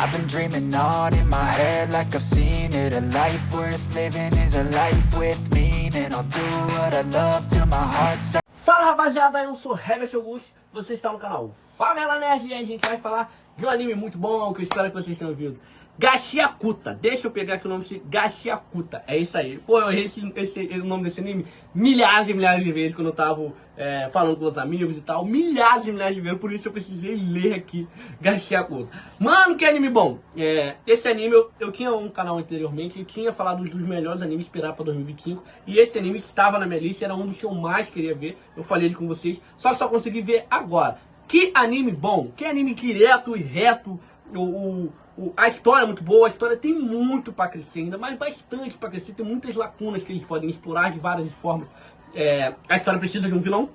I've been dreaming on in my head like I've seen it. A life worth living is a life with meaning. I'll do what I love till my heart stops. Fala rapaziada, eu sou Herbert Augusto, você está no canal Favela Nerd e a gente vai falar de um anime muito bom que eu espero que vocês tenham ouvido. Gashiakuta, deixa eu pegar aqui o nome, Gashiakuta, é isso aí. Pô, eu errei o nome desse anime milhares e milhares de vezes quando eu tava falando com os amigos e tal. Milhares e milhares de vezes, por isso eu precisei ler aqui Gashiakuta. Mano, que anime bom! Esse anime, eu tinha um canal anteriormente e tinha falado dos melhores animes esperar pra 2025. E esse anime estava na minha lista, era um dos que eu mais queria ver. Eu falei ele com vocês, só que só consegui ver agora. Que anime bom, que anime direto e reto. A história é muito boa, a história tem muito para crescer ainda, mas bastante para crescer, tem muitas lacunas que eles podem explorar de várias formas. A história precisa de um vilão,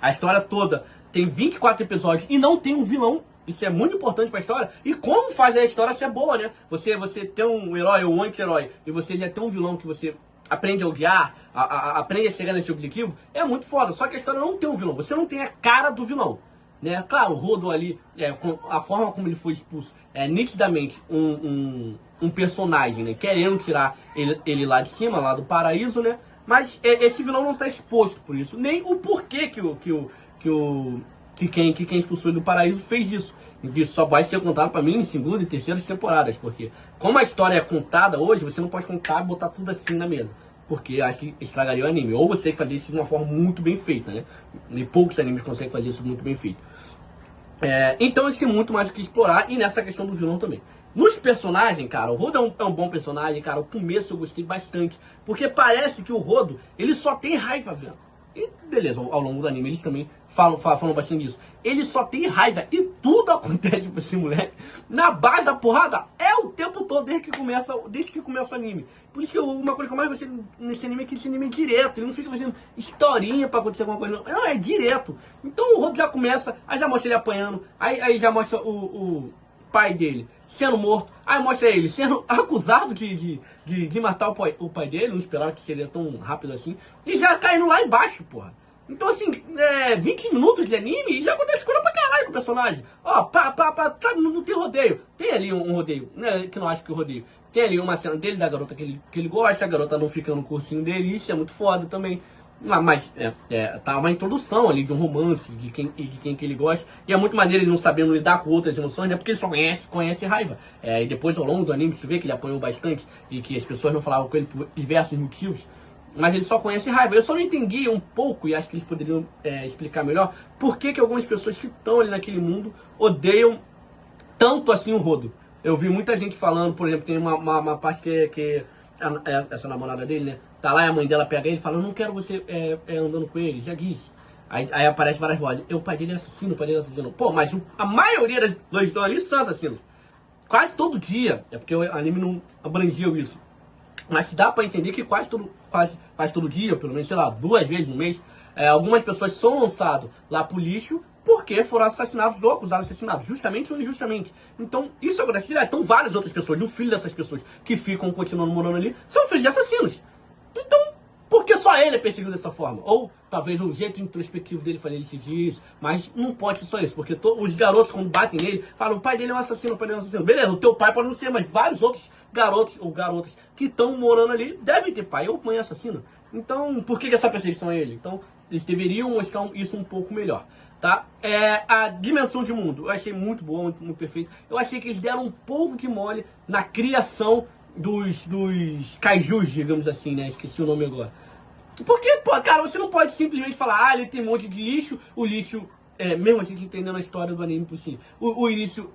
a história toda tem 24 episódios e não tem um vilão, isso é muito importante para a história. E como fazer a história ser boa, né? Você tem um herói ou um anti-herói e você já tem um vilão que você aprende a odiar, aprende a chegar nesse objetivo, é muito foda. Só que a história não tem um vilão, você não tem a cara do vilão. Né? Claro, o Rodo ali, a forma como ele foi expulso, é nitidamente um personagem, né? Querendo tirar ele lá de cima, lá do paraíso, né? Mas esse vilão não está exposto por isso, nem o porquê que quem expulsou ele do paraíso fez isso. Isso só vai ser contado para mim em segunda e terceiras temporadas, porque como a história é contada hoje, você não pode contar e botar tudo assim na mesa, porque acho que estragaria o anime. Ou você tem que fazer isso de uma forma muito bem feita, né? E poucos animes conseguem fazer isso muito bem feito. Então eles têm muito mais o que explorar, e nessa questão do vilão também. Nos personagens, cara, o Rodo é um bom personagem, cara. O começo eu gostei bastante, porque parece que o Rodo, ele só tem raiva, velho. E beleza, ao longo do anime eles também falam bastante disso. Ele só tem raiva e tudo acontece com esse moleque na base da porrada o tempo todo, desde que começa o anime. Por isso que uma coisa que eu mais gostei nesse anime é que esse anime é direto. Ele não fica fazendo historinha pra acontecer alguma coisa, não, é direto. Então o Rodo já começa, aí já mostra ele apanhando, aí já mostra o pai dele sendo morto, aí mostra ele sendo acusado de matar o pai dele. Não esperava que seria tão rápido assim, e já caindo lá embaixo, porra. Então assim, 20 minutos de anime e já acontece coisa pra caralho com o personagem. Ó, não tem rodeio. Tem ali um rodeio, né, que não acho que o rodeio. Tem ali uma cena dele, da garota que ele gosta, a garota não fica no cursinho dele, isso é muito foda também. Mas tá uma introdução ali de um romance, de quem que ele gosta. E é muito maneiro ele não sabendo lidar com outras emoções, né? Porque ele só conhece raiva. E depois, ao longo do anime, você vê que ele apanhou bastante e que as pessoas não falavam com ele por diversos motivos. Mas ele só conhece raiva. Eu só não entendi um pouco, e acho que eles poderiam explicar melhor, por que algumas pessoas que estão ali naquele mundo odeiam tanto assim o Rodo. Eu vi muita gente falando, por exemplo, tem uma parte que essa namorada dele, né? Tá lá e a mãe dela pega ele e fala: eu não quero você andando com ele, já disse. Aí aparece várias vozes: o pai dele é assassino, o pai dele é assassino. Pô, mas a maioria das que estão ali são assassinos. Quase todo dia, é porque o anime não abrangiu isso. Mas dá pra entender que quase todo dia, pelo menos, sei lá, 2 vezes no mês, algumas pessoas são lançadas lá pro lixo porque foram assassinados ou acusados de assassinato, justamente ou injustamente. Então, isso acontece direto. Então, várias outras pessoas, e o filho dessas pessoas que continuando morando ali, são filhos de assassinos. Então, por que só ele é perseguido dessa forma? Ou, talvez, o jeito introspectivo dele fazer isso, mas não pode ser só isso, porque os garotos, quando batem nele, falam: o pai dele é um assassino, o pai dele é um assassino. Beleza, o teu pai pode não ser, mas vários outros garotos ou garotas que estão morando ali devem ter pai ou mãe assassino. Então, por que essa perseguição a ele? Então, eles deveriam mostrar isso um pouco melhor, tá? A dimensão de mundo, eu achei muito boa, muito perfeito. Eu achei que eles deram um pouco de mole na criação dos kaijus, digamos assim, né? Esqueci o nome agora. Porque, pô, cara, você não pode simplesmente falar: ele tem um monte de lixo, o lixo, mesmo assim, entendendo a história do anime por si, o lixo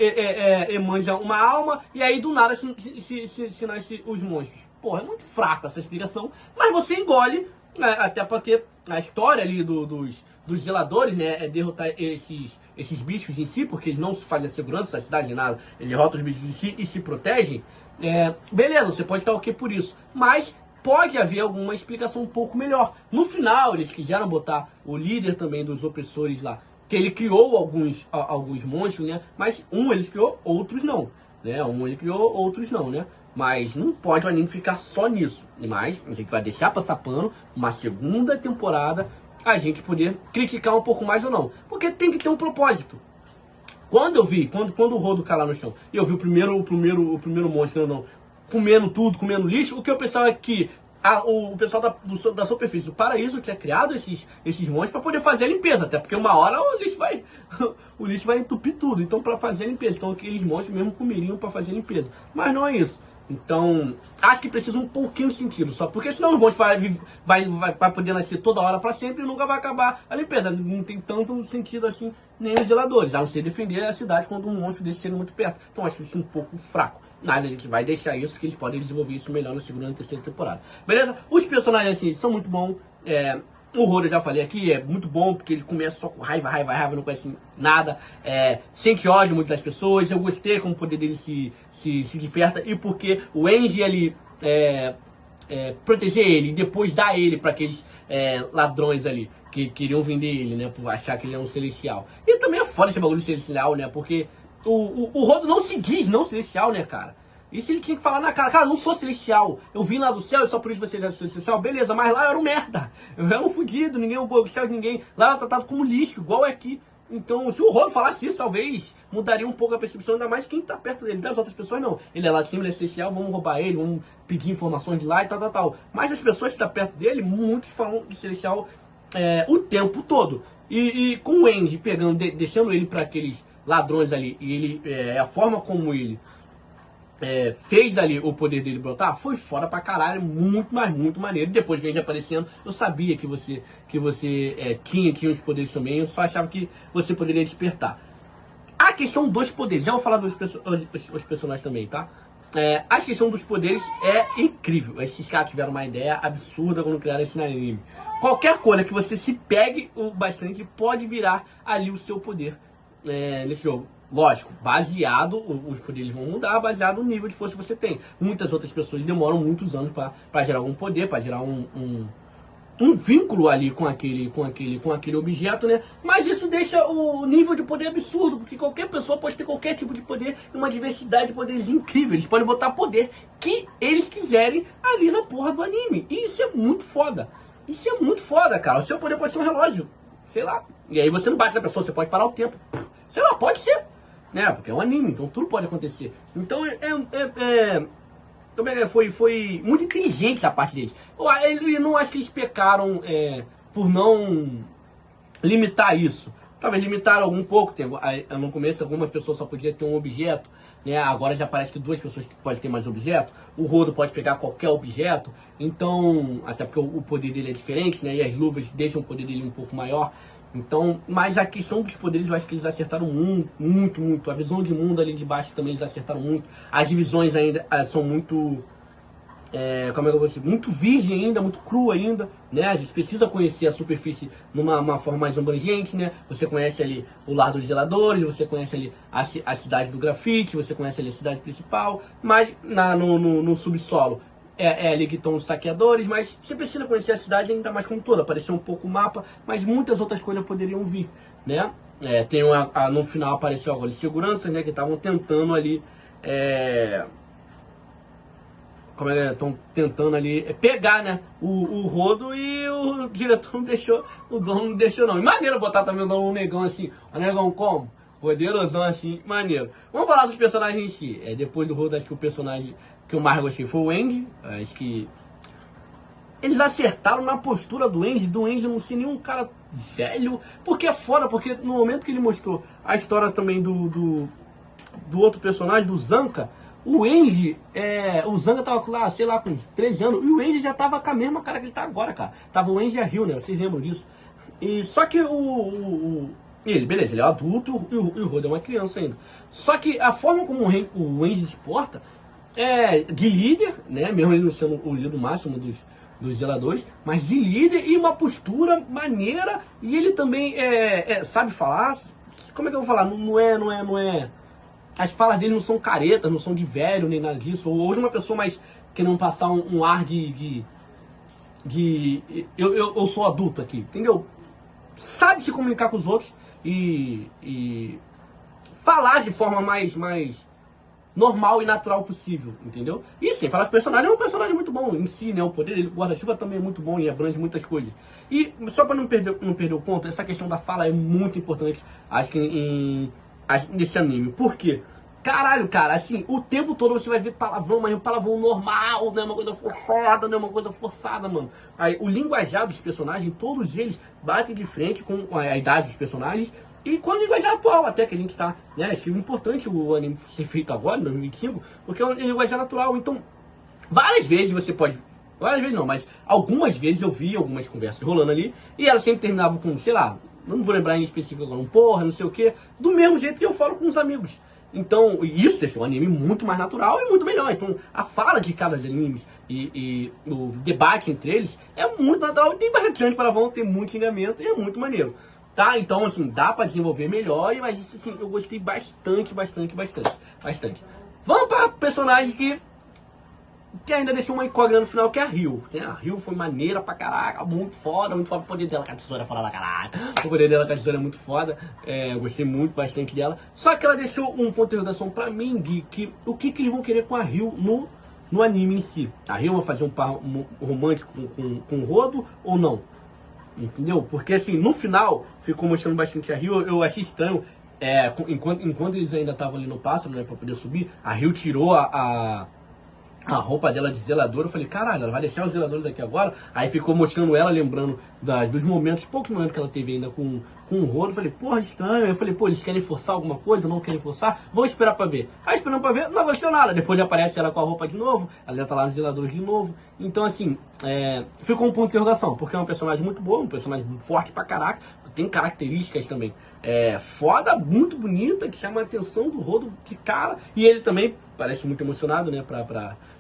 emanja uma alma, e aí do nada se nasce os monstros. Porra, é muito fraca essa explicação, mas você engole, né, até porque a história ali dos zeladores, né, é derrotar esses bichos em si, porque eles não fazem a segurança da cidade, nada, eles derrotam os bichos em si e se protegem. Beleza, você pode estar ok por isso, mas pode haver alguma explicação um pouco melhor. No final, eles quiseram botar o líder também dos opressores lá, que ele criou alguns monstros, né? Mas eles criou, outros não, né? Ele criou, outros não, né? Mas não pode o anime ficar só nisso. Mas a gente vai deixar passar pano, uma segunda temporada, a gente poder criticar um pouco mais ou não. Porque tem que ter um propósito. Quando eu vi, quando o Rodo cai lá no chão, e eu vi o primeiro monstro, não, comendo tudo, comendo lixo, o que eu pensava é que o pessoal da superfície do paraíso tinha criado esses monstros para poder fazer a limpeza, até porque uma hora o lixo vai entupir tudo, então para fazer a limpeza, então aqueles monstros mesmo comeriam para fazer a limpeza, mas não é isso. Então, acho que precisa um pouquinho de sentido, só porque senão os monstros vai poder nascer toda hora para sempre e nunca vai acabar a limpeza. Não tem tanto sentido assim, nem os zeladores, a não ser defender a cidade quando um monstro desse chega muito perto. Então, acho isso um pouco fraco. Mas a gente vai deixar isso, que eles podem desenvolver isso melhor na segunda e terceira temporada. Beleza? Os personagens assim são muito bons. O Rodo, eu já falei aqui, é muito bom, porque ele começa só com raiva, não conhece nada, sente ódio muito das pessoas. Eu gostei como o poder dele se desperta, e porque o Engie ali proteger ele, e depois dar ele para aqueles ladrões ali, que queriam vender ele, né, por achar que ele é um celestial. E também é foda esse bagulho de celestial, né, porque o Rodo não se diz não celestial, né, cara. Isso ele tinha que falar na cara, eu não sou celestial, eu vim lá do céu e só por isso você já é celestial, beleza, mas lá eu era um merda, eu era um fudido, ninguém gostava de ninguém, lá eu era tratado como lixo, igual aqui. Então, se o Rodo falasse isso, talvez mudaria um pouco a percepção, ainda mais quem tá perto dele, das outras pessoas não. Ele é lá de cima, ele é celestial, vamos roubar ele, vamos pedir informações de lá e tal. Mas as pessoas que estão perto dele, muitos falam de celestial o tempo todo. E com o Engie pegando, deixando ele para aqueles ladrões ali, e ele, a forma como ele fez ali o poder dele brotar, foi foda pra caralho, muito maneiro. Depois que ele aparecendo, eu sabia que você tinha os poderes também, eu só achava que você poderia despertar. A questão dos poderes, já vou falar dos personagens também, tá? A questão dos poderes é incrível. Esses caras tiveram uma ideia absurda quando criaram esse anime. Qualquer coisa que você se pegue o bastante pode virar ali o seu poder nesse jogo. Lógico, baseado, os poderes vão mudar, baseado no nível de força que você tem. Muitas outras pessoas demoram muitos anos para gerar um poder, para gerar um vínculo ali com aquele objeto, né? Mas isso deixa o nível de poder absurdo, porque qualquer pessoa pode ter qualquer tipo de poder e uma diversidade de poderes incrível. Eles podem botar poder que eles quiserem ali na porra do anime. E isso é muito foda. Isso é muito foda, cara. O seu poder pode ser um relógio, sei lá. E aí você não bate na pessoa, você pode parar o tempo. Sei lá, pode ser. Né? Porque é um anime, então tudo pode acontecer. Então foi muito inteligente essa parte deles. Eu não acho que eles pecaram por não limitar isso. Talvez limitaram um pouco. No começo algumas pessoas só podiam ter um objeto, né? Agora já parece que 2 pessoas podem ter mais objeto. O Rodo pode pegar qualquer objeto. Então, até porque o poder dele é diferente, né? E as luvas deixam o poder dele um pouco maior. Então, mas a questão dos poderes, eu acho que eles acertaram muito. A visão de mundo ali de baixo também eles acertaram muito. As divisões ainda são muito, como é que eu vou dizer? Muito virgem ainda, muito crua ainda, né? A gente precisa conhecer a superfície numa forma mais abrangente, né? Você conhece ali o lar dos zeladores, você conhece ali a cidade do grafite, você conhece ali a cidade principal, mas no subsolo ali que estão os saqueadores, mas você precisa conhecer a cidade ainda mais como toda, apareceu um pouco o mapa, mas muitas outras coisas poderiam vir, né? No final apareceu agora de seguranças, né, que estavam tentando ali, estão tentando ali pegar, né, o Rodo, e o diretor não deixou, o dono não deixou não. E maneiro botar também um negão assim, o negão como? Poderosão assim, maneiro. Vamos falar dos personagens em si. Depois do Rodo, acho que o personagem que eu mais gostei foi o Engie. Acho que eles acertaram na postura do Engie não ser nenhum cara velho, porque é foda, porque no momento que ele mostrou a história também do outro personagem, do Zanka, o Engie, o Zanka tava lá, sei lá, com uns 13 anos, e o Engie já tava com a mesma cara que ele tá agora, cara. Tava o Engie Hill, né, vocês lembram disso? E só que beleza, ele é adulto e o Rodo é uma criança ainda. Só que a forma como o Engie se porta de líder, né? Mesmo ele não sendo o líder máximo dos zeladores, mas de líder e uma postura maneira. E ele também sabe falar. Como é que eu vou falar? Não é. As falas dele não são caretas, não são de velho, nem nada disso. Ou de uma pessoa mais querendo passar um ar de eu sou adulto aqui, entendeu? Sabe se comunicar com os outros e falar de forma mais normal e natural possível, entendeu? E sim, falar que o personagem é um personagem muito bom em si, né? O poder dele, o guarda-chuva também é muito bom e abrange muitas coisas. E só para não perder o ponto, essa questão da fala é muito importante. Acho que nesse anime. Por quê? Caralho, cara, assim, o tempo todo você vai ver palavrão, mas é um palavrão normal, não é uma coisa forçada, não é uma coisa forçada, mano. Aí, o linguajar dos personagens, todos eles batem de frente com a idade dos personagens e com a linguajar atual, até que a gente tá, né, acho importante o anime ser feito agora, em 2025, porque é um linguajar natural. Então, várias vezes você pode... Várias vezes não, mas algumas vezes eu vi algumas conversas rolando ali e elas sempre terminavam com, sei lá, não vou lembrar em específico agora, um porra, não sei o que, do mesmo jeito que eu falo com os amigos. Então, isso é um anime muito mais natural e muito melhor. Então, a fala de cada anime e o debate entre eles é muito natural e tem bastante palavrão, tem muito xingamento e é muito maneiro. Tá? Então, assim, dá pra desenvolver melhor, mas isso, assim, eu gostei bastante. Vamos para personagem que ainda deixou uma incógnita no final, que é a Ryu. A Ryu foi maneira pra caraca, muito foda. O poder dela com a tesoura fora da caralho. O poder dela com a tesoura é muito foda. Eu gostei bastante dela. Só que ela deixou um ponto de interrogação pra mim de que o que eles vão querer com a Ryu no anime em si. A Ryu vai fazer um par romântico com o Rodo ou não? Entendeu? Porque assim, no final, ficou mostrando bastante a Ryu. Eu achei estranho. Enquanto eles ainda estavam ali no pássaro, né, pra poder subir, a Ryu tirou a roupa dela de zeladora. Eu falei, caralho, ela vai deixar os zeladores aqui agora? Aí ficou mostrando ela, lembrando dos poucos momentos que ela teve ainda com o Rodo. Eu falei, porra, estranho. Eu falei, pô, eles querem forçar alguma coisa? Não querem forçar? Vamos esperar pra ver. Aí esperando pra ver, não aconteceu nada. Depois aparece ela com a roupa de novo, ela já tá lá nos zeladores de novo. Então assim, ficou um ponto de interrogação, porque é um personagem muito bom, um personagem forte pra caraca, tem características também foda, muito bonita, que chama a atenção do Rodo de cara. E ele também parece muito emocionado, né,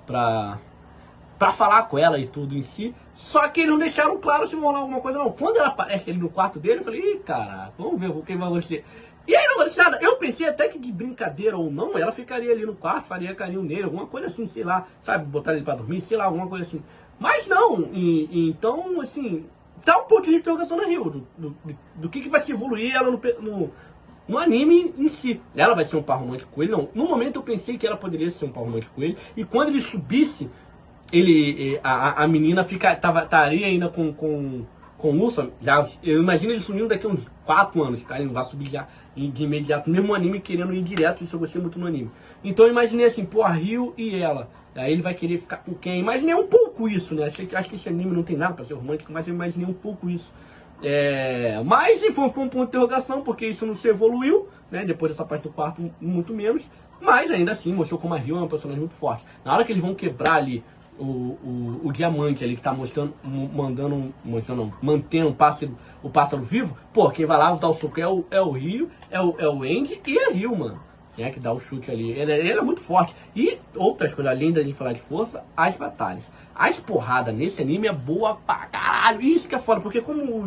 pra falar com ela e tudo em si. Só que eles não deixaram claro se vão rolar alguma coisa não. Quando ela aparece ali no quarto dele, eu falei, ih, caraca, vamos ver o que vai acontecer. E aí não aconteceu nada. Eu pensei até que de brincadeira ou não, ela ficaria ali no quarto, faria carinho nele, alguma coisa assim, sei lá, sabe, botar ele pra dormir, sei lá, alguma coisa assim. Mas não, então, assim, tá um ponto de interrogação na Ryu, do que vai se evoluir ela no anime em si. Ela vai ser um par romântico com ele? Não. No momento eu pensei que ela poderia ser um par romântico com ele. E quando ele subisse, a menina estaria ainda com o Ursa. Eu imagino ele sumindo daqui a uns 4 anos, tá? Ele não vai subir já de imediato. Mesmo o anime querendo ir direto, isso eu gostei muito no anime. Então eu imaginei assim, pô, a Ryu e ela. Aí ele vai querer ficar com quem? Imaginei um pouco isso, né? Acho que esse anime não tem nada pra ser romântico, mas eu imaginei um pouco isso. Mas foi um ponto de interrogação, porque isso não se evoluiu, né? Depois dessa parte do quarto, muito menos. Mas ainda assim, mostrou como a Ryu é um personagem muito forte. Na hora que eles vão quebrar ali o diamante ali que tá mantendo o pássaro vivo, pô, quem vai lá dar o soco é o Ryu, é o Andy e a Ryu, mano. Quem é que dá o chute ali? Ele é muito forte. E outras coisas, além da gente falar de força, as batalhas. As porradas nesse anime é boa pra caralho. Isso que é foda, porque como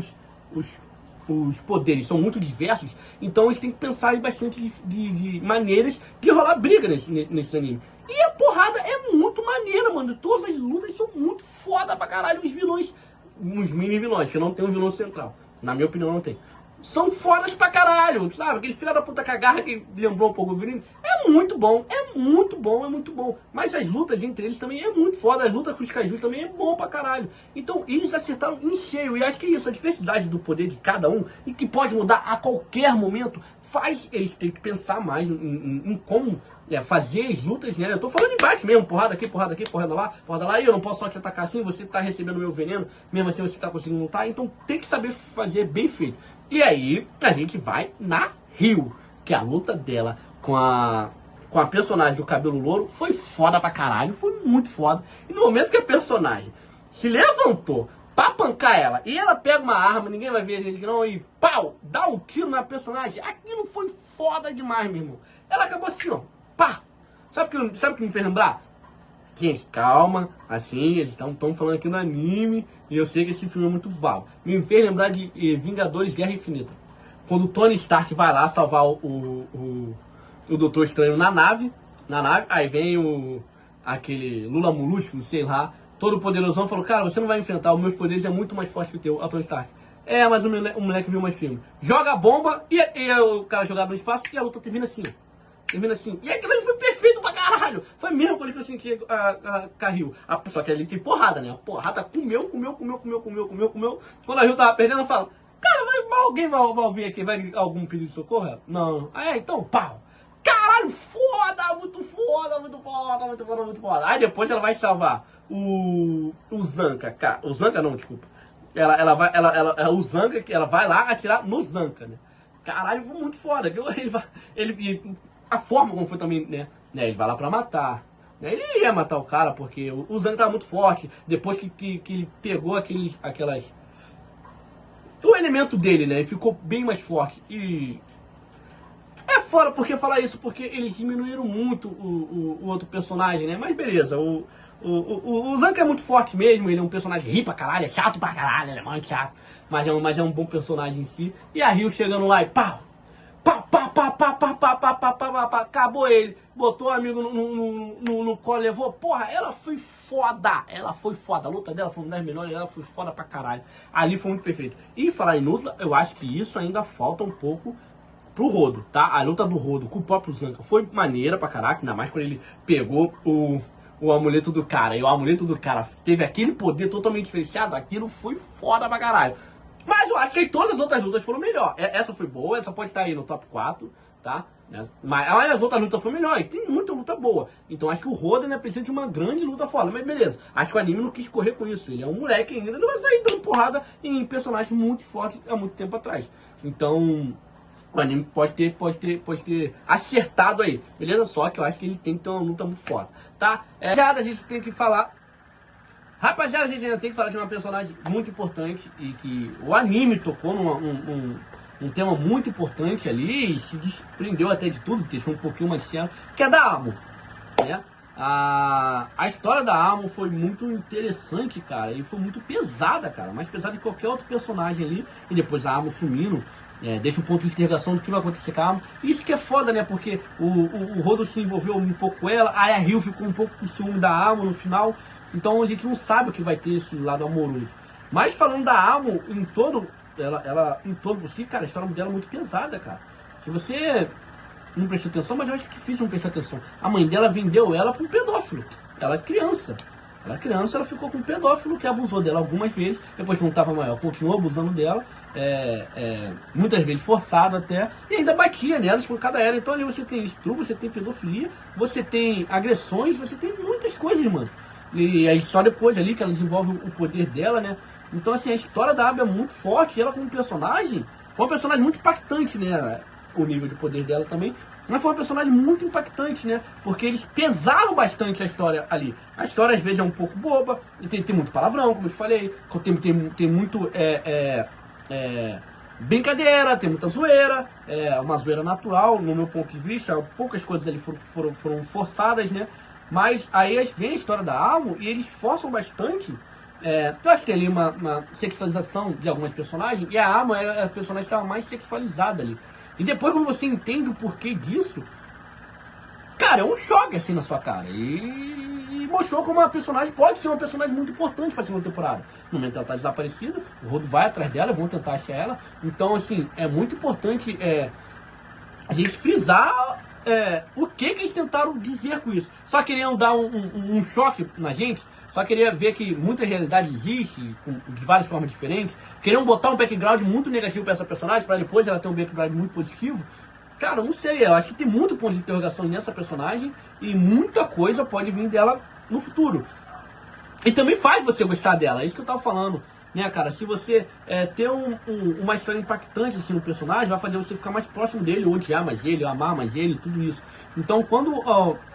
os poderes são muito diversos, então eles têm que pensar em bastante de maneiras de rolar briga nesse anime. E a porrada é muito maneira, mano. Todas as lutas são muito foda pra caralho. Os vilões, os mini vilões, que não tem um vilão central. Na minha opinião, não tem. São fodas pra caralho, sabe? Aquele filho da puta cagarra que lembrou um pouco o Wolverine. É muito bom. Mas as lutas entre eles também é muito foda. As lutas com os kaijus também é bom pra caralho. Então eles acertaram em cheio. E acho que é isso, a diversidade do poder de cada um, e que pode mudar a qualquer momento, faz eles terem que pensar mais em como fazer as lutas, né? Eu tô falando embate mesmo, porrada aqui, porrada lá, e eu não posso só te atacar assim, você tá recebendo meu veneno, mesmo assim você tá conseguindo lutar, então tem que saber fazer bem feito. E aí, a gente vai na Ryu, que a luta dela com a personagem do cabelo louro foi foda pra caralho, foi muito foda. E no momento que a personagem se levantou pra pancar ela, e ela pega uma arma, ninguém vai ver a gente não, e pau, dá um tiro na personagem, aquilo foi foda demais, meu irmão. Ela acabou assim, ó, pá. Sabe o que me fez lembrar? Gente, calma, assim, eles estão falando aqui no anime, e eu sei que esse filme é muito bom. Me fez lembrar de Vingadores Guerra Infinita. Quando o Tony Stark vai lá salvar o Doutor Estranho na nave, aí vem aquele Lula Molusco, sei lá, todo poderosão, falou, cara, você não vai enfrentar, os meus poderes é muito mais forte que o teu, a Tony Stark. Mas o moleque viu mais filme. Joga a bomba, e o cara jogado no espaço, e a luta termina assim, E aquilo ali foi perfeito pra caralho. Foi a mesma coisa que eu senti com a Ryu. Só que ali tem porrada, né? A porrada comeu. Quando a Ryu tava perdendo, eu falo, cara, vai mal Alguém vai ouvir aqui, vai algum pedido de socorro? Não. Então, pau. Caralho, foda, muito foda, muito foda, muito foda, muito foda. Aí depois ela vai salvar o Zanka, cara. O Zanka não, desculpa. O Zanka, ela vai lá atirar no Zanka, né? Caralho, foi muito foda. A forma como foi também, né? Ele vai lá pra matar. Ele ia matar o cara, porque o Zanka tava muito forte. Depois que ele pegou o elemento dele, né? Ele ficou bem mais forte. E é fora porque falar isso, porque eles diminuíram muito o outro personagem, né? Mas beleza, o Zanka é muito forte mesmo, ele é um personagem ri pra caralho, é chato pra caralho, ele é muito chato. Mas é um bom personagem em si. E a Ryu chegando lá e pau! Pá, pá, pá, pá, pá, pá, pá, pá, pá, pá, acabou ele, botou o amigo no colo, levou, porra, ela foi foda, a luta dela foi uma das melhores, ela foi foda pra caralho, ali foi muito perfeito. E falar em luta, eu acho que isso ainda falta um pouco pro Rodo, tá? A luta do Rodo com o próprio Zanka foi maneira pra caraca, ainda mais quando ele pegou o amuleto do cara, e o amuleto do cara teve aquele poder totalmente diferenciado, aquilo foi foda pra caralho. Mas eu acho que todas as outras lutas foram melhor. Essa foi boa, essa pode estar aí no top 4, tá? Mas as outras lutas foram melhor, e tem muita luta boa. Então acho que o Rodo ainda precisa de uma grande luta foda. Mas beleza, acho que o anime não quis correr com isso. Ele é um moleque ainda, ele vai sair dando porrada em personagens muito fortes há muito tempo atrás. Então o anime pode ter acertado aí, beleza? Só que eu acho que ele tem que ter uma luta muito foda, tá? Já a gente tem que falar. Rapaziada, a gente ainda tem que falar de uma personagem muito importante e que o anime tocou num tema muito importante ali e se desprendeu até de tudo, deixou um pouquinho mais sério, que é da Amo, né? A história da Amo foi muito interessante, cara, e foi muito pesada, cara, mais pesada que qualquer outro personagem ali, e depois a Amo sumindo, deixa um ponto de interrogação do que vai acontecer com a Amo. Isso que é foda, né, porque o Rodo se envolveu um pouco com ela, aí a Ryu ficou um pouco com ciúme da Amo no final. Então a gente não sabe o que vai ter esse lado amoroso. Mas falando da Amo, em todo por si, cara, a história dela é muito pesada, cara. Se você não prestou atenção, mas eu acho que é difícil não prestar atenção. A mãe dela vendeu ela para um pedófilo. Ela é criança. Ela ficou com um pedófilo que abusou dela algumas vezes. Depois, quando estava maior, continuou abusando dela. Muitas vezes forçado até. E ainda batia nela, espancada ela. Então ali você tem estupro, você tem pedofilia, você tem agressões, você tem muitas coisas, mano. E aí só depois ali que ela desenvolve o poder dela, né? Então assim, a história da Abby é muito forte, ela como personagem, foi uma personagem muito impactante, né? O nível de poder dela também, mas foi uma personagem muito impactante, né? Porque eles pesaram bastante a história ali. A história às vezes é um pouco boba, tem muito palavrão, como eu te falei, tem muito brincadeira, tem muita zoeira, uma zoeira natural, no meu ponto de vista, poucas coisas ali foram forçadas, né? Mas aí vem a história da Amo e eles forçam bastante. Eu acho que tem ali uma sexualização de algumas personagens. E a Amo é a personagem que estava mais sexualizada ali. E depois quando você entende o porquê disso, cara, é um choque assim na sua cara. E mostrou como uma personagem pode ser uma personagem muito importante para a segunda temporada. No momento que ela está desaparecida, o Rodo vai atrás dela, vão tentar achar ela. Então assim, é muito importante a gente frisar o que eles tentaram dizer com isso. Só queriam dar um choque na gente, só queria ver que muita realidade existe, de várias formas diferentes. Queriam botar um background muito negativo para essa personagem, para depois ela ter um background muito positivo. Cara, não sei, eu acho que tem muito ponto de interrogação nessa personagem e muita coisa pode vir dela no futuro. E também faz você gostar dela, é isso que eu tava falando. Né, cara, se você ter uma história impactante assim no personagem, vai fazer você ficar mais próximo dele, odiar mais ele, amar mais ele, tudo isso. Então, quando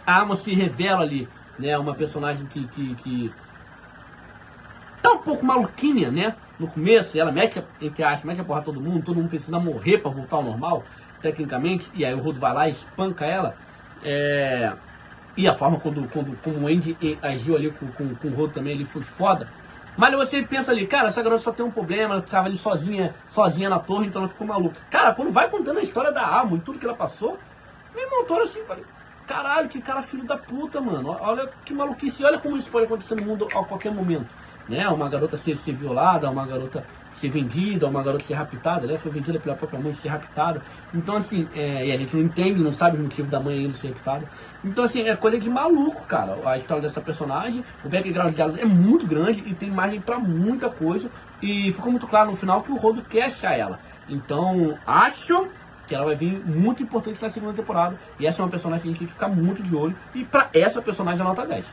a Amo se revela ali, né, uma personagem que tá um pouco maluquinha, né, no começo, ela mete, entre aspas, mete a porra todo mundo precisa morrer pra voltar ao normal, tecnicamente, e aí o Rodo vai lá e espanca ela, e a forma como o Andy agiu ali com o Rodo também, ele foi foda. Mas você pensa ali, cara, essa garota só tem um problema, ela estava ali sozinha na torre, então ela ficou maluca. Cara, quando vai contando a história da Amo e tudo que ela passou, meu irmão, tô assim, falei, caralho, que cara filho da puta, mano. Olha que maluquice, olha como isso pode acontecer no mundo a qualquer momento. Né? Uma garota ser violada, uma garota ser vendida, uma garota ser raptada, né? Foi vendida pela própria mãe, ser raptada. Então assim, e a gente não entende, não sabe o motivo da mãe ainda ser raptada. Então assim, é coisa de maluco, cara, a história dessa personagem. O background dela é muito grande e tem margem pra muita coisa. E ficou muito claro no final que o Rodo quer achar ela. Então, acho que ela vai vir muito importante na segunda temporada. E essa é uma personagem que a gente tem que ficar muito de olho. E pra essa personagem é nota 10.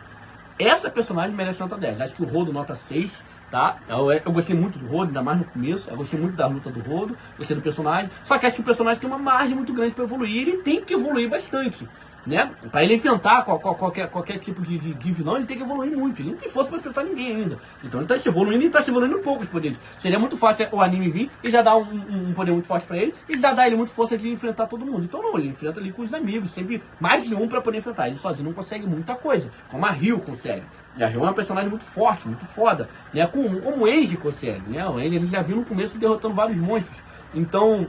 Essa personagem merece nota 10. Acho que o Rodo nota 6, tá? Eu gostei muito do Rodo, ainda mais no começo. Eu gostei muito da luta do Rodo, gostei do personagem. Só que acho que o personagem tem uma margem muito grande pra evoluir. E ele tem que evoluir bastante, né? Pra ele enfrentar qualquer tipo de vilão, ele tem que evoluir muito. Ele não tem força pra enfrentar ninguém ainda. Então ele tá se evoluindo e tá se evoluindo poucos poderes. Seria muito fácil o anime vir e já dar um poder muito forte pra ele e já dar ele muito força de enfrentar todo mundo. Então não, ele enfrenta ali com os amigos, sempre mais de um pra poder enfrentar. Ele sozinho não consegue muita coisa, como a Ryo consegue. E a Ryo é uma personagem muito forte, muito foda, né? Como o Enji consegue, né? O Enji a gente já viu no começo derrotando vários monstros. Então,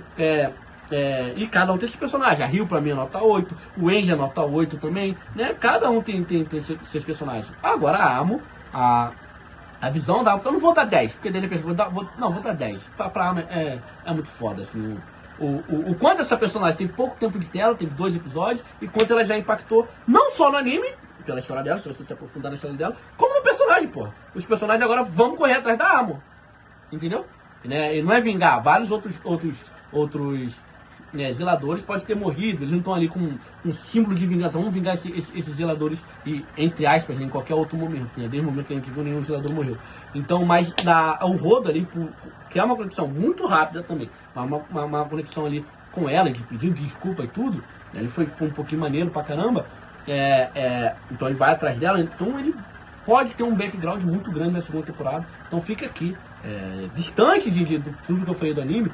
e cada um tem esse personagem. A Ryo pra mim é nota 8, o Enji é nota 8 também, né? Cada um tem seus personagens. Agora a Amo, a visão da Amo, então eu não vou dar 10, porque dele vou dar 10. Pra Amo é muito foda, assim. O quanto essa personagem teve pouco tempo de tela, teve 2 episódios, e quanto ela já impactou, não só no anime, pela história dela, se você se aprofundar na história dela, como no personagem, pô. Os personagens agora vão correr atrás da Amo, entendeu? Né? E não é vingar, vários outros zeladores podem ter morrido, eles não estão ali com um símbolo de vingança, vamos vingar esses zeladores, e, entre aspas, em qualquer outro momento, né? Desde o momento que a gente viu, nenhum zelador morreu. Então, mas o Rodo ali, que é uma conexão muito rápida também, uma conexão ali com ela, de pedido de desculpa e tudo, né? Ele foi um pouquinho maneiro pra caramba, então ele vai atrás dela, então ele pode ter um background muito grande na segunda temporada. Então fica aqui, distante de tudo que eu falei do anime,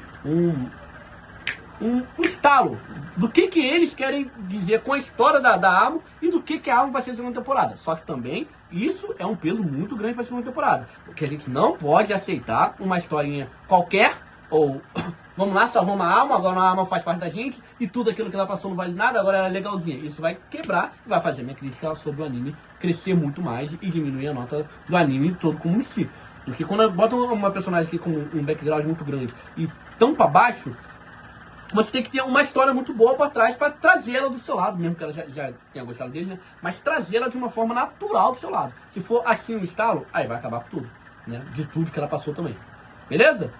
um estalo do que eles querem dizer com a história da Amo e do que a Amo vai ser na segunda temporada. Só que também isso é um peso muito grande para a segunda temporada, porque a gente não pode aceitar uma historinha qualquer, ou vamos lá, salvamos a Amo, agora a Amo faz parte da gente e tudo aquilo que ela passou não vale nada, agora ela é legalzinha. Isso vai quebrar e vai fazer minha crítica sobre o anime crescer muito mais e diminuir a nota do anime todo como em si. Porque quando bota uma personagem aqui com um background muito grande e tão para baixo, você tem que ter uma história muito boa para trás para trazê-la do seu lado, mesmo que ela já tenha gostado dele, né? Mas trazê-la de uma forma natural do seu lado. Se for assim um estalo, aí vai acabar com tudo, né? De tudo que ela passou também. Beleza?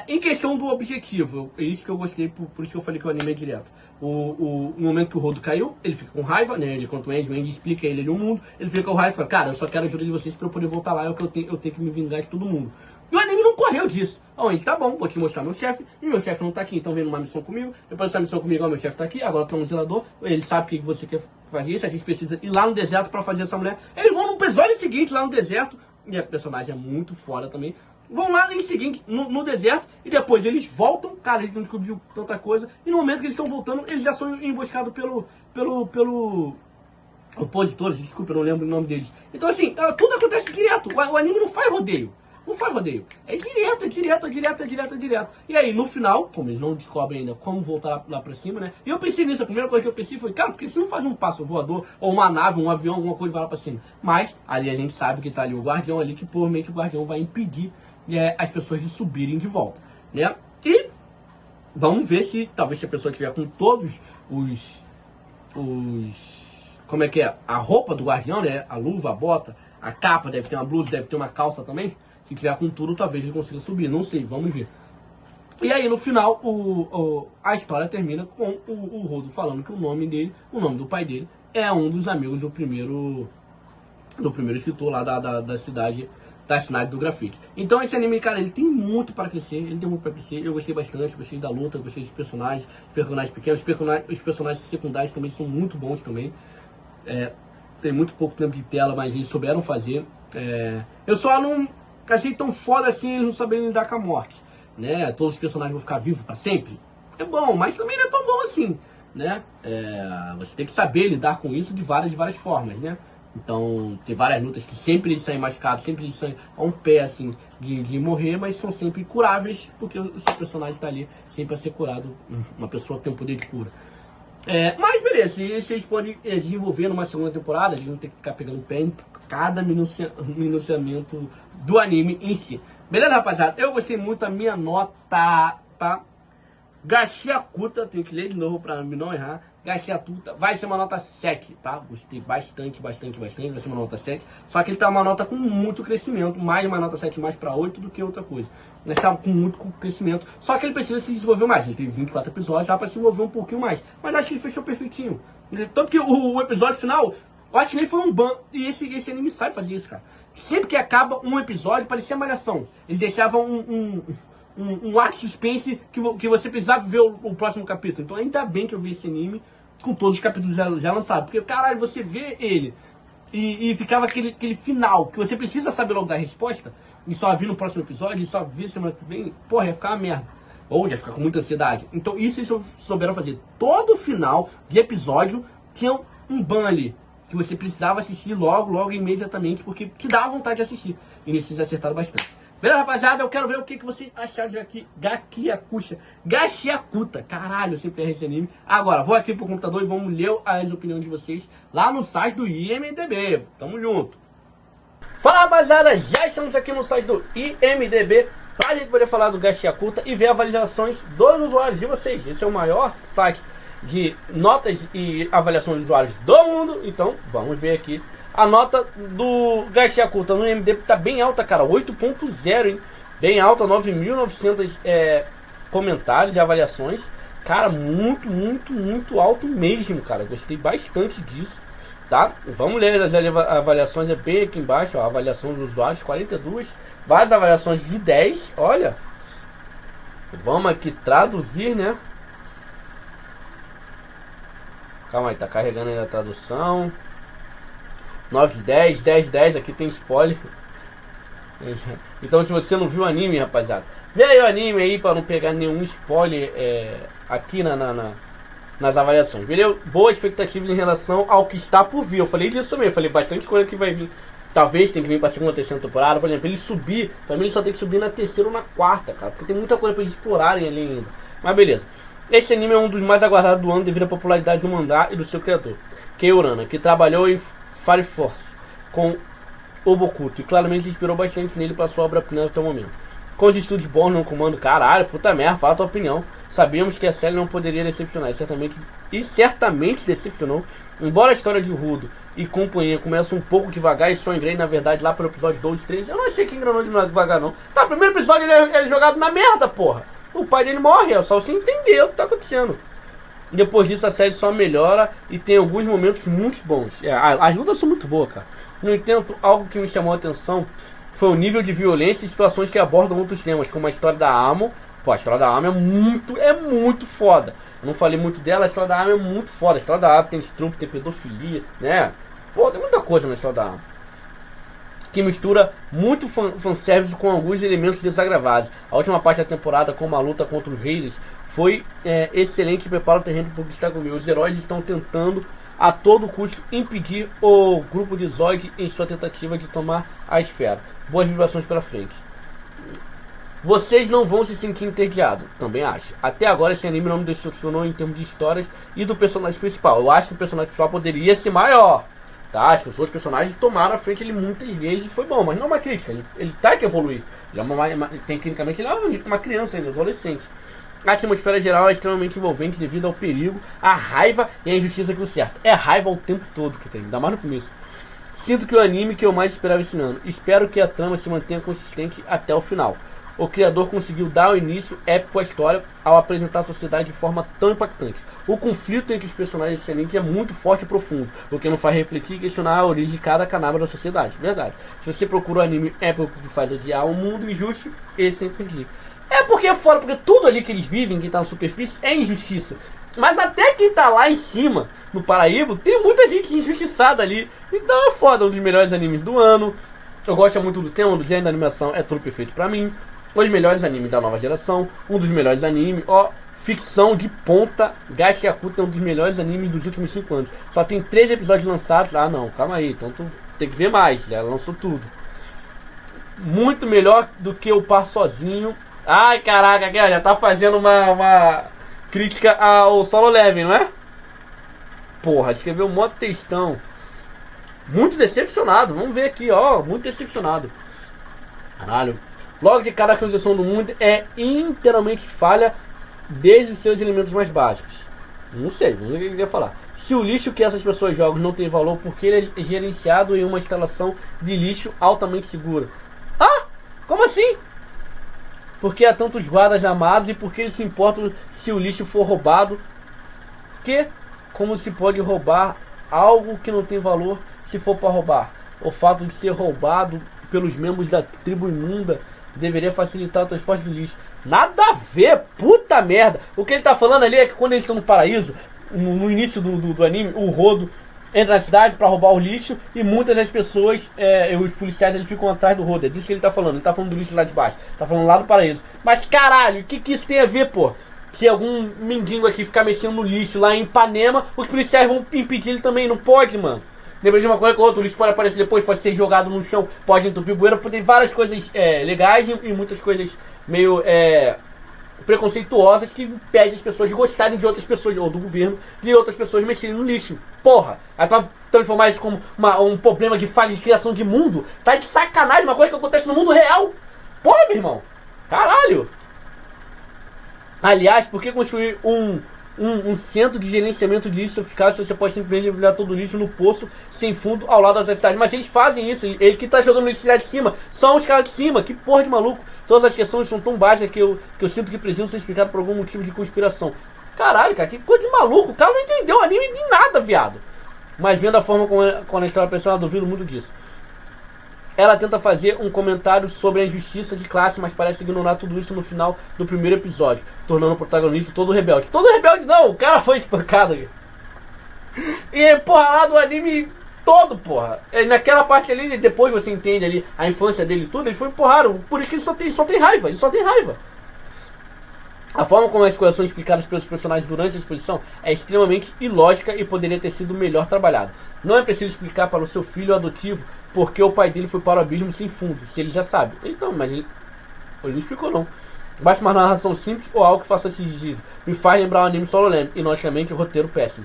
Em questão do objetivo, é isso que eu gostei, por isso que eu falei que o anime é direto. No momento que o Rodo caiu, ele fica com raiva, né? Ele conta o Andy explica ele o mundo, ele fica com raiva e fala, cara, eu só quero a ajuda de vocês para eu poder voltar lá, eu tenho que me vingar de todo mundo. E o anime não correu disso. Ó, ele tá bom, vou te mostrar meu chefe, e meu chefe não tá aqui, então vem numa missão comigo, depois dessa missão comigo, ó, meu chefe tá aqui, agora tem um zelador, ele sabe o que você quer fazer isso, a gente precisa ir lá no deserto pra fazer essa mulher. Eles vão no episódio seguinte lá no deserto, e a personagem é muito foda também, vão lá no seguinte, no deserto, e depois eles voltam, cara, eles não descobriram tanta coisa, e no momento que eles estão voltando, eles já são emboscados pelo opositores, desculpa, eu não lembro o nome deles. Então assim, tudo acontece direto, o anime não faz rodeio. Não faz rodeio. É direto. E aí, no final, como eles não descobrem ainda como voltar lá pra cima, né? E eu pensei nisso, a primeira coisa que eu pensei foi, cara, porque se não faz um passo voador, ou uma nave, um avião, alguma coisa vai lá pra cima. Mas, ali a gente sabe que tá ali o guardião ali, que provavelmente o guardião vai impedir as pessoas de subirem de volta, né? E vamos ver se, talvez se a pessoa tiver com todos como é que é? A roupa do guardião, né? A luva, a bota, a capa, deve ter uma blusa, deve ter uma calça também. Se tiver com tudo, talvez ele consiga subir. Não sei, vamos ver. E aí, no final, a história termina com o Rodo falando que o nome dele, o nome do pai dele, é um dos amigos do primeiro escritor lá da cidade do grafite. Então, esse anime, cara, ele tem muito para crescer. Eu gostei bastante, gostei da luta, gostei dos personagens pequenos. Os personagens secundários também são muito bons também. Tem muito pouco tempo de tela, mas eles souberam fazer. Eu só não achei tão foda assim eles não saberem lidar com a morte, né? Todos os personagens vão ficar vivos para sempre. É bom, mas também não é tão bom assim, né? Você tem que saber lidar com isso de várias formas, né? Então, tem várias lutas que sempre eles saem machucados, sempre eles saem a um pé, assim, de morrer, mas são sempre curáveis, porque o seu personagem está ali sempre a ser curado. Uma pessoa tem um poder de cura. Mas beleza, vocês podem desenvolver numa segunda temporada, a gente não tem que ficar pegando pé em cada minuciamento do anime em si. Beleza, rapaziada? Eu gostei muito, a minha nota, tá? Gashiakuta, tenho que ler de novo pra não errar. Gashiakuta vai ser uma nota 7, tá? Gostei bastante, vai ser uma nota 7. Só que ele tá uma nota com muito crescimento, mais uma nota 7 mais pra 8 do que outra coisa. Ele tá com muito crescimento, só que ele precisa se desenvolver mais. Ele teve 24 episódios, dá pra se desenvolver um pouquinho mais. Mas acho que ele fechou perfeitinho. Tanto que o episódio final, eu acho que nem foi um ban. E esse anime sabe fazer isso, cara. Sempre que acaba um episódio, parecia Malhação. Eles deixavam um arco suspense que você precisava ver o próximo capítulo. Então ainda bem que eu vi esse anime com todos os capítulos já lançados. Porque, caralho, você vê ele e ficava aquele final que você precisa saber logo da resposta e só vir no próximo episódio e só vir semana que vem. Porra, ia ficar uma merda. Ou ia ficar com muita ansiedade. Então isso eles souberam fazer. Todo final de episódio tinha um ban ali que você precisava assistir logo, imediatamente, porque te dá vontade de assistir. E eles acertaram bastante. Beleza, rapaziada? Eu quero ver o que vocês acharam de Gashiakuta. Caralho, eu sempre errei esse anime. Agora, vou aqui pro computador e vamos ler as opiniões de vocês lá no site do IMDB. Tamo junto. Fala, rapaziada, já estamos aqui no site do IMDB pra gente poder falar do Gashiakuta e ver avaliações dos usuários de vocês. Esse é o maior site de notas e avaliações de usuários do mundo. Então, vamos ver aqui. A nota do Gashiakuta no IMDb tá bem alta, cara. 8.0, hein? Bem alta, 9.900 comentários e avaliações. Cara, muito alto mesmo, cara. Gostei bastante disso, tá? Vamos ler as avaliações, é bem aqui embaixo, ó, a avaliação dos usuários, 42. Várias avaliações de 10, olha. Vamos aqui traduzir, né? Calma aí, tá carregando aí a tradução. 9 de 10, 10 de 10, aqui tem spoiler. Então se você não viu o anime, rapaziada, vê aí o anime aí para não pegar nenhum spoiler aqui nas avaliações. Beleza? Boa expectativa em relação ao que está por vir. Eu falei disso também, eu falei bastante coisa que vai vir. Talvez tenha que vir para a segunda ou terceira temporada. Por exemplo, ele subir, para mim ele só tem que subir na terceira ou na quarta, cara, porque tem muita coisa para eles explorarem ali ainda. Mas beleza. Este anime é um dos mais aguardados do ano devido à popularidade do mangá e do seu criador, Kei Urana, que trabalhou em Fire Force com o Bokuto e claramente se inspirou bastante nele para sua obra-prima até o momento. Com os estudos bons no comando, caralho, puta merda, fala a tua opinião. Sabíamos que a série não poderia decepcionar, e certamente decepcionou. Embora a história de Rudo e companhia comece um pouco devagar e só engrene, na verdade, lá pelo episódio 2 e 3, eu não achei que engrenou devagar, não. Tá, o primeiro episódio ele é jogado na merda, porra. O pai dele morre, é só você entender o que tá acontecendo. Depois disso a série só melhora e tem alguns momentos muito bons. As lutas são muito boas, cara. No entanto, algo que me chamou a atenção foi o nível de violência e situações que abordam outros temas, como a história da Amo. Pô, a história da Amo é muito foda. Eu não falei muito dela, a história da Amo é muito foda. A história da Amo tem estupro, tem pedofilia, né? Pô, tem muita coisa na história da Amo. Que mistura muito fanservice com alguns elementos desagravados. A última parte da temporada, como a luta contra os Raiders, foi excelente e prepara o terreno para o que está comigo. Os heróis estão tentando a todo custo impedir o grupo de Zoid em sua tentativa de tomar a esfera. Boas vibrações pela frente. Vocês não vão se sentir entediados, também acho. Até agora esse anime não me decepcionou em termos de histórias e do personagem principal. Eu acho que o personagem principal poderia ser maior. Tá, as pessoas, os personagens tomaram a frente ele muitas vezes e foi bom, mas não é uma crítica, ele tá que evoluir. Ele é tecnicamente ele é uma criança ainda, adolescente. A atmosfera geral é extremamente envolvente devido ao perigo, a raiva e a injustiça que o cerca. É raiva o tempo todo que tem, ainda mais no começo. Sinto que o anime que eu mais esperava esse ano. Espero que a trama se mantenha consistente até o final. O criador conseguiu dar o início épico à história ao apresentar a sociedade de forma tão impactante. O conflito entre os personagens excelentes é muito forte e profundo, o que nos faz refletir e questionar a origem de cada canabra da sociedade. Verdade. Se você procura o anime épico que faz odiar o mundo injusto, esse sempre indica. É porque é fora, porque tudo ali que eles vivem, que está na superfície, é injustiça. Mas até quem tá lá em cima, no Paraíba, tem muita gente injustiçada ali. Então é foda, um dos melhores animes do ano. Eu gosto muito do tema, do gênero da animação, é tudo perfeito pra mim. Os melhores animes da nova geração, um dos melhores animes, ó, ficção de ponta. Gashiakuta é um dos melhores animes dos últimos 5 anos. Só tem 3 episódios lançados. Ah não, calma aí, então tu tem que ver mais, já lançou tudo. Muito melhor do que o Par Sozinho. Ai caraca, já tá fazendo uma crítica ao Solo Leveling, não é? Porra, escreveu um monte de textão. Muito decepcionado, vamos ver aqui, ó, muito decepcionado. Caralho. Logo de cara, a atualização do mundo é inteiramente falha desde os seus elementos mais básicos. Não sei, não sei o que ele ia falar. Se o lixo que essas pessoas jogam não tem valor, porque ele é gerenciado em uma instalação de lixo altamente segura. Ah? Como assim? Porque há tantos guardas armados e porque eles se importam se o lixo for roubado. Que? Como se pode roubar algo que não tem valor se for para roubar? O fato de ser roubado pelos membros da tribo imunda deveria facilitar o transporte do lixo. Nada a ver, puta merda. O que ele tá falando ali é que quando eles estão no paraíso, no início do anime, o Rodo entra na cidade pra roubar o lixo e muitas das pessoas, os policiais, eles ficam atrás do Rodo. É disso que ele tá falando. Ele tá falando do lixo lá de baixo, tá falando lá do paraíso. Mas caralho, o que isso tem a ver, pô? Se algum mendigo aqui ficar mexendo no lixo lá em Ipanema, os policiais vão impedir ele também. Não pode, mano. Lembra de uma coisa com outra, o lixo pode aparecer depois, pode ser jogado no chão, pode entupir bueira, pode ter várias coisas legais e muitas coisas meio preconceituosas que impedem as pessoas de gostarem de outras pessoas, ou do governo, de outras pessoas mexerem no lixo. Porra, aí tá transformar isso como um problema de falha de criação de mundo, tá de sacanagem, uma coisa que acontece no mundo real. Porra, meu irmão, caralho. Aliás, por que construir um centro de gerenciamento de lixo sofisticado se você pode simplesmente enviar todo o lixo no poço sem fundo ao lado da cidade? Mas eles fazem isso, ele que tá jogando lixo lá de cima, são os caras de cima, que porra de maluco. Todas as questões são tão baixas que eu sinto que precisam ser explicadas por algum motivo de conspiração. Caralho, cara, que coisa de maluco, o cara não entendeu o anime de nada, viado. Mas vendo a forma como a história pessoal, eu duvido muito disso. Ela tenta fazer um comentário sobre a injustiça de classe, mas parece ignorar tudo isso no final do primeiro episódio, tornando o protagonista todo rebelde. Todo rebelde não, o cara foi espancado. E porra, lá do anime todo, porra. Naquela parte ali, depois você entende ali a infância dele e tudo, ele foi empurrado. Por isso que ele só tem raiva, ele só tem raiva. A forma como as coisas são explicadas pelos personagens durante a exposição é extremamente ilógica e poderia ter sido melhor trabalhada. Não é preciso explicar para o seu filho adotivo porque o pai dele foi para o abismo sem fundo, se ele já sabe. Então, mas ele não explicou não. Basta uma narração simples ou algo que faça sentido. Me faz lembrar o anime Solo Leveling e, logicamente, o roteiro péssimo.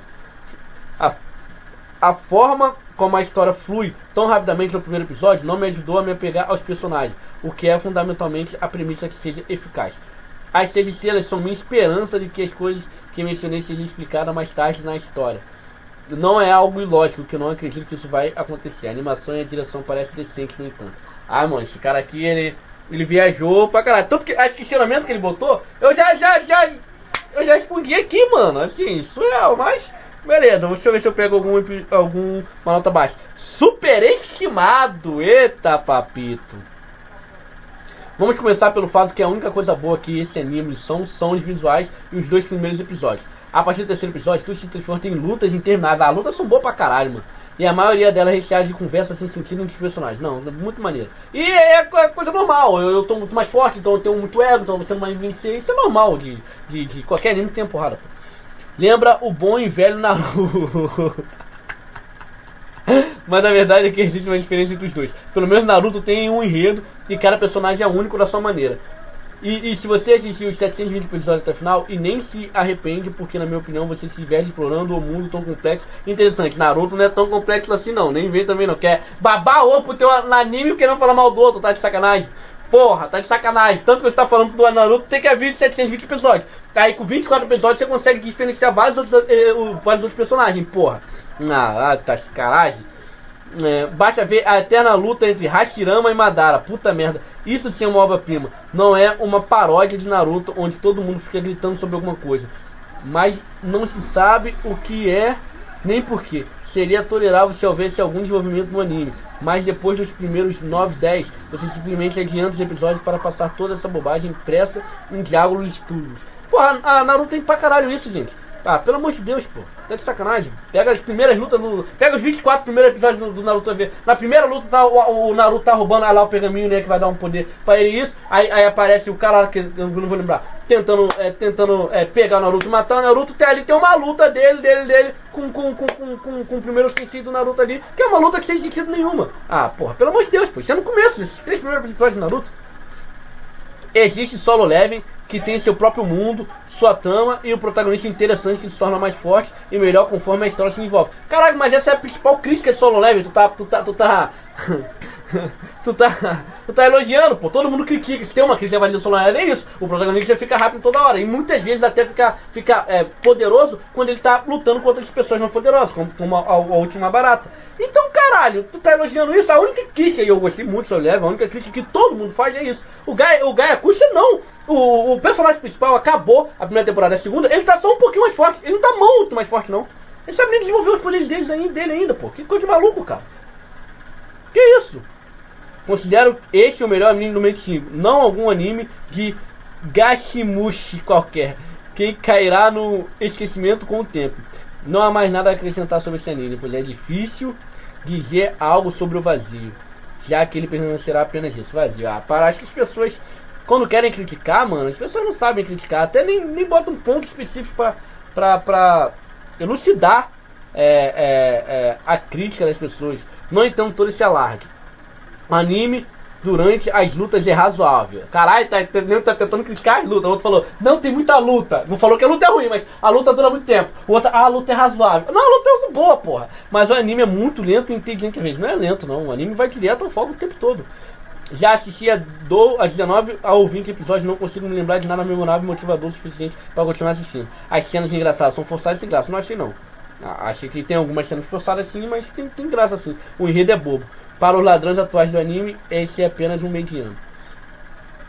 A forma como a história flui tão rapidamente no primeiro episódio não me ajudou a me apegar aos personagens, o que é fundamentalmente a premissa que seja eficaz. As 6 estrelas são minha esperança de que as coisas que mencionei sejam explicadas mais tarde na história. Não é algo ilógico, que eu não acredito que isso vai acontecer. A animação e a direção parecem decentes, no entanto. Ah, mano, esse cara aqui, ele viajou pra caralho. Tanto que as questionamentos que ele botou, eu já respondi aqui, mano. Assim, surreal, mas beleza, deixa eu ver se eu pego alguma nota baixa. Superestimado, eita papito. Vamos começar pelo fato que a única coisa boa que esse anime são os visuais e os 2 primeiros episódios. A partir do terceiro episódio, tudo se transforma em lutas intermináveis. As lutas são boas pra caralho, mano. E a maioria delas é recheada de conversa sem sentido entre os personagens. Não, é muito maneiro. E é coisa normal. Eu tô muito mais forte, então eu tenho muito ego, então você não vai vencer. Isso é normal de qualquer anime que tenha porrada. Pô. Lembra o bom e velho Naruto. Mas a verdade é que existe uma diferença entre os dois. Pelo menos Naruto tem um enredo e cada personagem é único da sua maneira. E se você assistir os 720 episódios até o final e nem se arrepende, porque na minha opinião você se diverte explorando o mundo tão complexo e interessante. Naruto não é tão complexo assim não, nem vem também não. Quer babar ovo pro teu anime porque não falar mal do outro, tá de sacanagem? Porra, tá de sacanagem. Tanto que você tá falando do Naruto, tem que haver 720 episódios. Aí com 24 episódios você consegue diferenciar vários outros personagens, porra. Tá de sacanagem. Basta ver a eterna luta entre Hashirama e Madara. Puta merda, isso sim é uma obra-prima. Não é uma paródia de Naruto onde todo mundo fica gritando sobre alguma coisa, mas não se sabe o que é nem porquê. Seria tolerável se houvesse algum desenvolvimento no anime, mas depois dos primeiros 9, 10 você simplesmente adianta os episódios para passar toda essa bobagem impressa em diálogos estúpidos. Porra, a Naruto tem pra caralho isso, gente. Ah, pelo amor de Deus, pô. Tá de sacanagem. Pega as primeiras lutas pega os 24 primeiros episódios do Naruto a ver. Na primeira luta tá, o Naruto tá roubando lá o pergaminho, né? Que vai dar um poder pra ele isso. Aí aparece o cara que eu não vou lembrar. Tentando pegar o Naruto e matar o Naruto. Ali tem uma luta dele com o primeiro sensei do Naruto ali. Que é uma luta que sem sentido nenhuma. Ah, porra, pelo amor de Deus, pô. Isso é no começo, esses 3 primeiros episódios do Naruto. Existe Solo Leveling que tem seu próprio mundo, sua trama e o protagonista interessante que se torna mais forte e melhor conforme a história se envolve. Caralho, mas essa é a principal crítica de Solo Leveling. Tu tá elogiando, pô. Todo mundo critica. Se tem uma crítica válida do Solo Leveling, é isso. O protagonista fica rápido toda hora. E muitas vezes até fica poderoso quando ele tá lutando com outras pessoas mais poderosas, como a última barata. Então, caralho, tu tá elogiando isso? A única crítica, e eu gostei muito do Solo Leveling, a única crítica que todo mundo faz é isso. O Gaia Kusha não. O personagem principal acabou a primeira temporada, a segunda, ele tá só um pouquinho mais forte. Ele não tá muito mais forte, não. Ele sabe nem desenvolver os poderes dele ainda, pô. Que coisa de maluco, cara. Que isso? Considero este o melhor anime do Mente 5. Não algum anime de Gashimushi qualquer, que cairá no esquecimento com o tempo. Não há mais nada a acrescentar sobre esse anime, pois é difícil dizer algo sobre o vazio, já que ele permanecerá apenas isso, vazio. Acho que as pessoas, quando querem criticar, mano, as pessoas não sabem criticar, até nem botam um ponto específico pra elucidar a crítica das pessoas. No entanto, todo esse alarde. O anime durante as lutas é razoável. Caralho, tá tentando criticar as lutas. O outro falou, não, tem muita luta. Não falou que a luta é ruim, mas a luta dura muito tempo. O outro, a luta é razoável. Não, a luta é boa, porra. Mas o anime é muito lento e inteligente às vezes. Não é lento, não. O anime vai direto ao foco o tempo todo. Já assisti a 19 ao 20 episódios, não consigo me lembrar de nada memorável e motivador o suficiente para continuar assistindo. As cenas engraçadas são forçadas e sem graça. Não achei, não. Achei que tem algumas cenas forçadas assim, mas tem graça assim. O enredo é bobo. Para os ladrões atuais do anime, esse é apenas um mediano.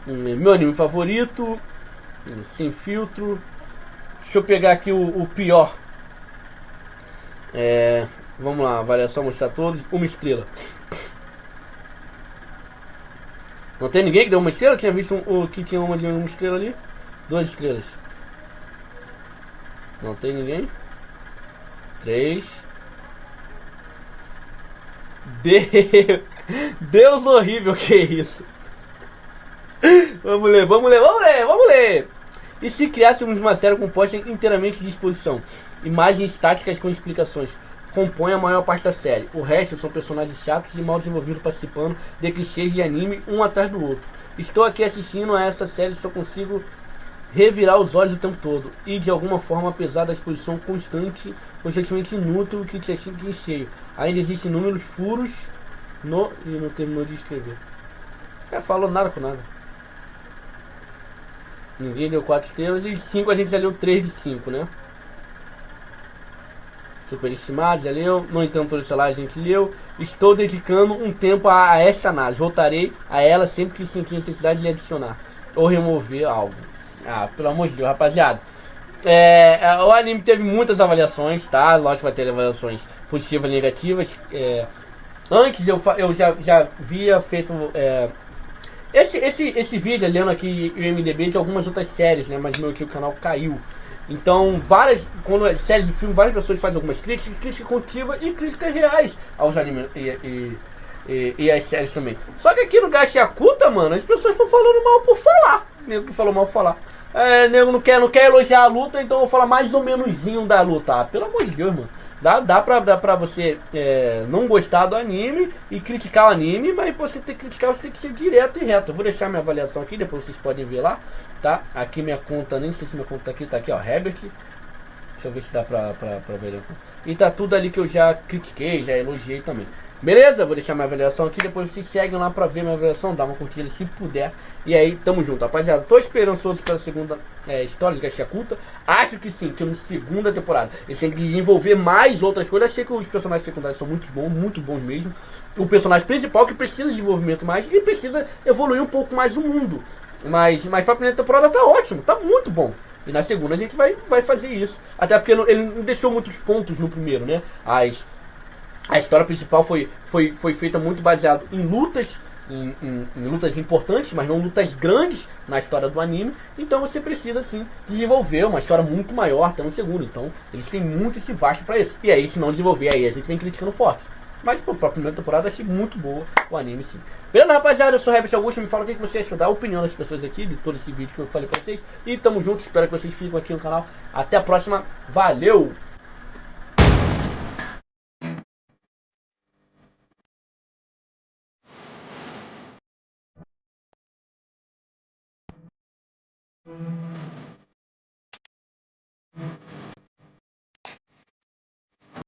Meu anime favorito, sem filtro. Deixa eu pegar aqui o pior. Vamos lá, avaliação, mostrar todos. 1 estrela. Não tem ninguém que deu 1 estrela? Tinha visto o que tinha uma de 1 estrela ali. 2 estrelas. Não tem ninguém. 3. Deus horrível, que isso? Vamos ler. E se criássemos uma série composta inteiramente de exposição, imagens estáticas com explicações, compõe a maior parte da série. O resto são personagens chatos e mal desenvolvidos participando de clichês de anime um atrás do outro. Estou aqui assistindo a essa série e só consigo revirar os olhos o tempo todo. E de alguma forma, apesar da exposição constantemente inútil que te assiste em cheio, ainda existem inúmeros furos e não terminou de escrever. Falou nada com nada. Ninguém deu 4 estrelas e 5 a gente já leu 3 de 5, né? Superestimado, já leu. No entanto, todo esse lá a gente leu. Estou dedicando um tempo a esta análise. Voltarei a ela sempre que sentir necessidade de adicionar ou remover algo. Pelo amor de Deus, rapaziada. O anime teve muitas avaliações, tá? Lógico que vai ter avaliações positivas e negativas. Antes eu já havia feito esse vídeo, lendo aqui o MDB de algumas outras séries, né? Mas meu antigo canal caiu. Então, quando é séries de filme, várias pessoas fazem algumas críticas construtivas e críticas reais aos animes e as séries também. Só que aqui no Gashiakuta, mano, as pessoas estão falando mal por falar. Nego que falou mal por falar. Nego não quer elogiar a luta, então eu vou falar mais ou menoszinho da luta. Pelo amor de Deus, mano. Dá pra você não gostar do anime e criticar o anime, mas pra você ter que criticar, você tem que ser direto e reto. Eu vou deixar minha avaliação aqui, depois vocês podem ver lá, tá? Aqui minha conta, nem sei se minha conta tá aqui, ó, Herbert. Deixa eu ver se dá pra ver. E tá tudo ali que eu já critiquei, já elogiei também. Beleza? Vou deixar minha avaliação aqui, depois vocês seguem lá pra ver minha avaliação, dá uma curtida se puder. E aí, tamo junto, rapaziada. Tô esperançoso pela segunda história de Gashiakuta. Acho que sim, que na segunda temporada eles têm que desenvolver mais outras coisas. Achei que os personagens secundários são muito bons mesmo. O personagem principal que precisa de desenvolvimento mais e precisa evoluir um pouco mais no mundo. Mas pra primeira temporada tá ótimo, tá muito bom. E na segunda a gente vai fazer isso. Até porque ele não deixou muitos pontos no primeiro, né? A história principal foi feita muito baseado em lutas, em lutas importantes, mas não lutas grandes na história do anime. Então você precisa sim desenvolver uma história muito maior até no segundo. Então eles têm muito esse vasto para isso. E aí, se não desenvolver, aí a gente vem criticando forte. Mas pra primeira temporada achei muito boa o anime, sim. Beleza, rapaziada? Eu sou o Herbert Augusto. Me fala o que você achou da opinião das pessoas aqui, de todo esse vídeo que eu falei pra vocês. E tamo junto, espero que vocês fiquem aqui no canal. Até a próxima. Valeu!